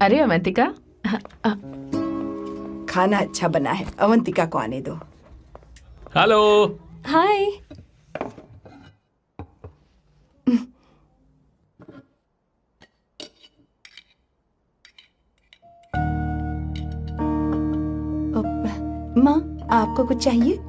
अरे अवंतिका, खाना अच्छा बना है, अवंतिका को आने दो। हेलो। हाय। माँ, आपको कुछ चाहिए?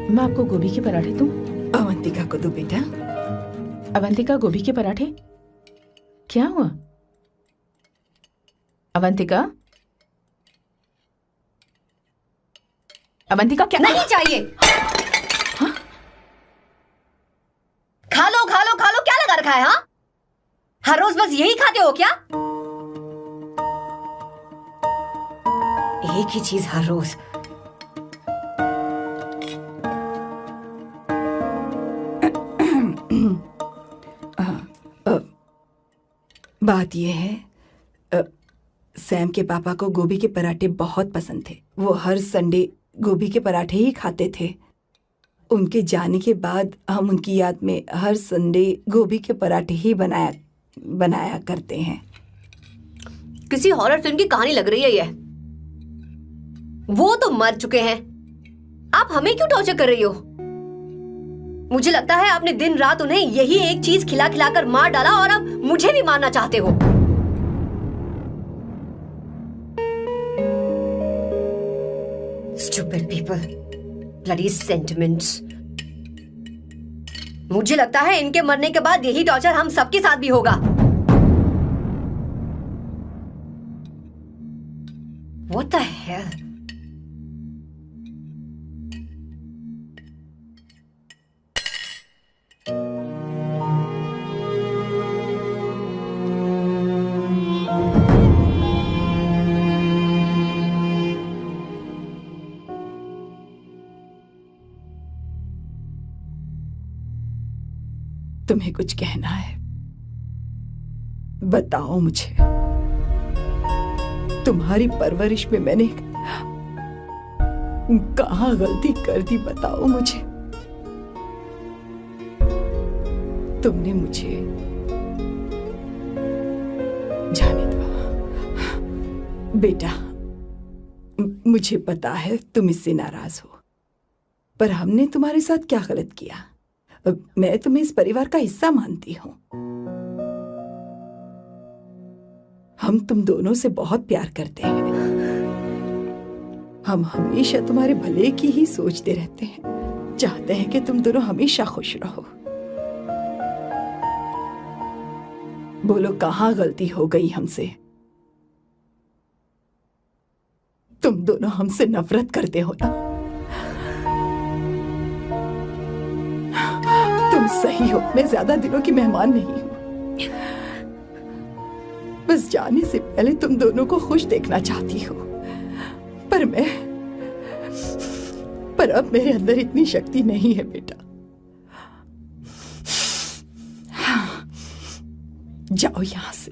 मैं आपको गोभी के पराठे दूं? अवंतिका को दो बेटा। अवंतिका, गोभी के पराठे? क्या हुआ अवंतिका? अवंतिका, क्या? नहीं चाहिए। हाँ? खा लो खा लो खा लो, क्या लगा रखा है? हाँ, हर रोज बस यही खाते हो क्या? एक ही चीज हर रोज। बात यह है, सैम के पापा को गोभी के पराठे बहुत पसंद थे। वो हर संडे गोभी के पराठे ही खाते थे। उनके जाने के बाद हम उनकी याद में हर संडे गोभी के पराठे ही बनाया करते हैं। किसी हॉरर फिल्म की कहानी लग रही है ये। वो तो मर चुके हैं, आप हमें क्यों टॉर्चर कर रही हो? मुझे लगता है आपने दिन रात उन्हें यही एक चीज खिला खिलाकर मार डाला और अब मुझे भी मारना चाहते हो। Stupid people, bloody sentiments। मुझे लगता है इनके मरने के बाद यही टॉर्चर हम सबके साथ भी होगा। What the hell? तुम्हें कुछ कहना है? बताओ मुझे। तुम्हारी परवरिश में मैंने कहाँ गलती कर दी, बताओ मुझे। तुमने मुझे जाने दो बेटा। मुझे पता है तुम इससे नाराज हो, पर हमने तुम्हारे साथ क्या गलत किया? मैं तुम्हें इस परिवार का हिस्सा मानती हूं। हम तुम दोनों से बहुत प्यार करते हैं। हम हमेशा तुम्हारे भले की ही सोचते रहते हैं, चाहते हैं कि तुम दोनों हमेशा खुश रहो। बोलो, कहाँ गलती हो गई हमसे? तुम दोनों हमसे नफरत करते हो ना? तुम सही हो, मैं ज्यादा दिनों की मेहमान नहीं हूं। बस जाने से पहले तुम दोनों को खुश देखना चाहती हूँ, पर अब मेरे अंदर इतनी शक्ति नहीं है बेटा। जाओ यहां से।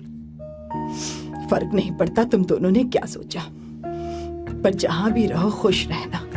फर्क नहीं पड़ता तुम दोनों ने क्या सोचा, पर जहां भी रहो खुश रहना।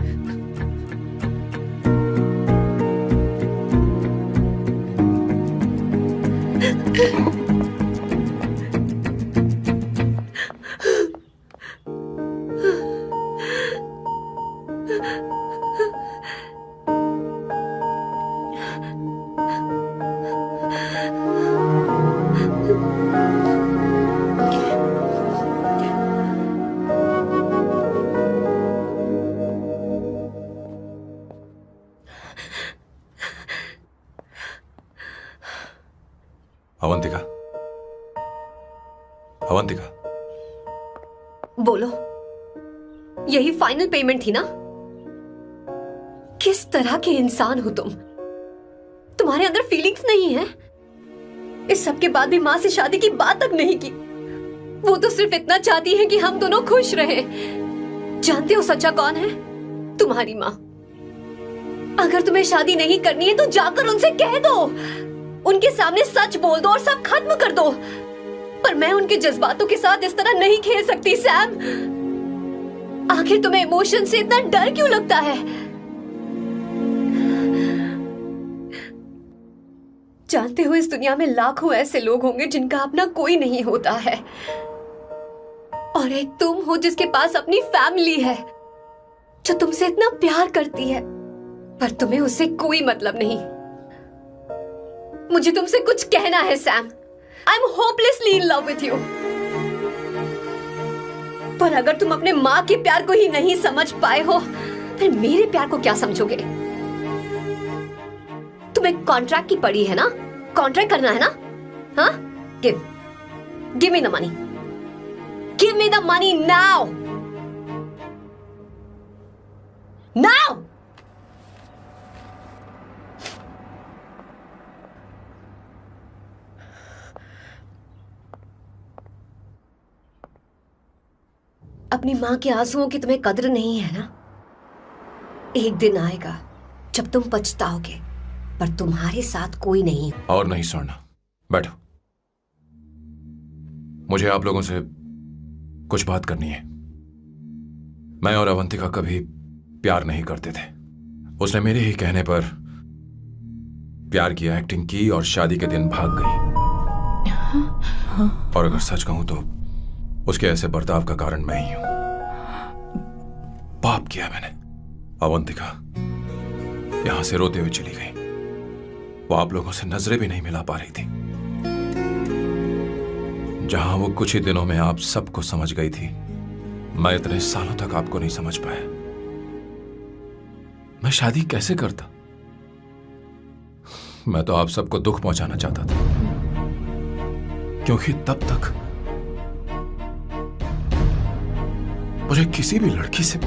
अवंतिका, अवंतिका, बोलो, यही फाइनल पेमेंट थी ना? किस तरह के इंसान हो तुम? तुम्हारे अंदर फीलिंग्स नहीं है? इस सब के बाद भी माँ से शादी की बात तक नहीं की। वो तो सिर्फ इतना चाहती है कि हम दोनों खुश रहें। जानते हो सच्चा कौन है? तुम्हारी माँ। अगर तुम्हें शादी नहीं करनी है तो जाकर उनसे कह दो, उनके सामने सच बोल दो और सब खत्म कर दो। पर मैं उनके जज्बातों के साथ इस तरह नहीं खेल सकती सैम। आखिर तुम्हें इमोशन से इतना डर क्यों लगता है? जानते हो, इस दुनिया में लाखों ऐसे लोग होंगे जिनका अपना कोई नहीं होता है, और एक तुम हो जिसके पास अपनी फैमिली है जो तुमसे इतना प्यार करती है, पर तुम्हें उससे कोई मतलब नहीं। मुझे तुमसे कुछ कहना है Sam. I am hopelessly in love with you. पर अगर तुम अपने माँ के प्यार को ही नहीं समझ पाए हो, फिर मेरे प्यार को क्या समझोगे? तुम्हें कॉन्ट्रैक्ट की पड़ी है ना, कॉन्ट्रैक्ट करना है ना? हाँ, give me the money, give me the money now, now. अपनी मां के आंसुओं की तुम्हें कद्र नहीं है ना? एक दिन आएगा जब तुम पछताओगे, पर तुम्हारे साथ कोई नहीं। और नहीं स्वर्णा, बैठो। मुझे आप लोगों से कुछ बात करनी है। मैं और अवंतिका कभी प्यार नहीं करते थे। उसने मेरे ही कहने पर प्यार की एक्टिंग की और शादी के दिन भाग गई। और अगर सच कहूं तो उसके ऐसे बर्ताव का कारण मैं ही हूं। पाप किया मैंने। अवंतिका यहां से रोते हुए चली गई। वो आप लोगों से नजरें भी नहीं मिला पा रही थी। जहां वो कुछ ही दिनों में आप सबको समझ गई थी, मैं इतने सालों तक आपको नहीं समझ पाया। मैं शादी कैसे करता? मैं तो आप सबको दुख पहुंचाना चाहता था, क्योंकि तब तक मुझे किसी भी लड़की से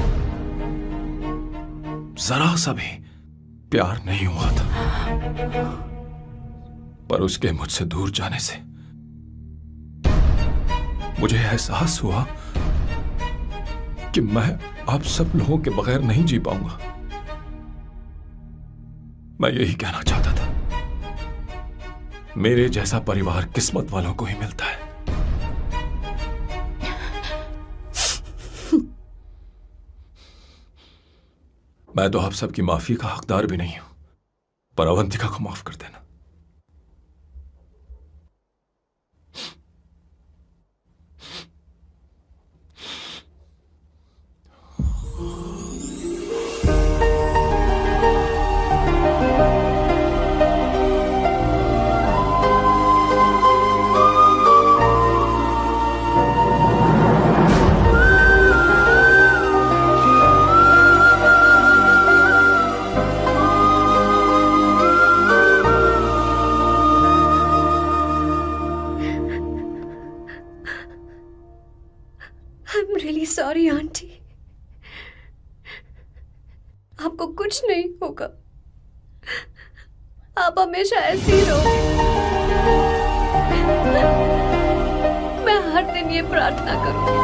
जरा सा भी प्यार नहीं हुआ था। पर उसके मुझसे दूर जाने से मुझे एहसास हुआ कि मैं आप सब लोगों के बगैर नहीं जी पाऊंगा। मैं यही कहना चाहता था, मेरे जैसा परिवार किस्मत वालों को ही मिलता है। मैं तो आप सबकी माफी का हकदार भी नहीं हूं, पर अवंतिका को माफ कर देना। सॉरी आंटी, आपको कुछ नहीं होगा। आप हमेशा ऐसी ही रहोगे। मैं हर दिन ये प्रार्थना करूंगी।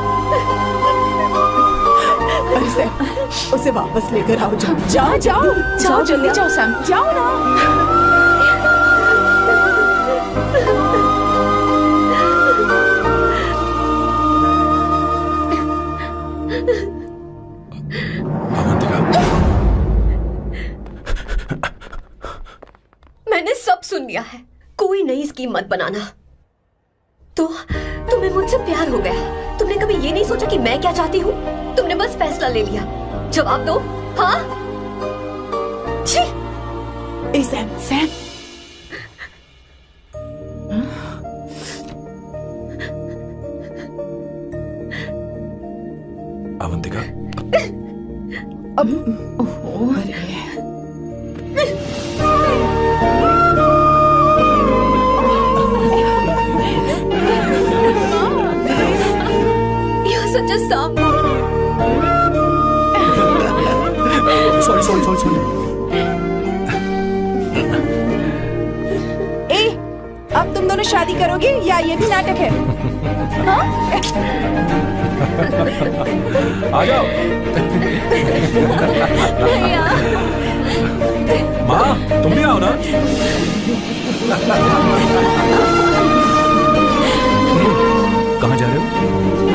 उसे वापस लेकर आओ। जाओ जाओ जाओ, जल्दी जाओ सैम, जाओ ना। मैंने सब सुन लिया है। कोई नई स्कीम मत बनाना। तो तुम्हें मुझसे प्यार हो गया। तुमने कभी ये नहीं सोचा कि मैं क्या चाहती हूँ? तुमने बस फैसला ले लिया। जवाब दो। हाँ? छी! Sam, Sam. अवंतिका, सॉरी। अब तुम दोनों शादी करोगे या ये भी नाटक है? आ जाओ। भैया। माँ तुम भी आओ ना। कहाँ जा रहे हो?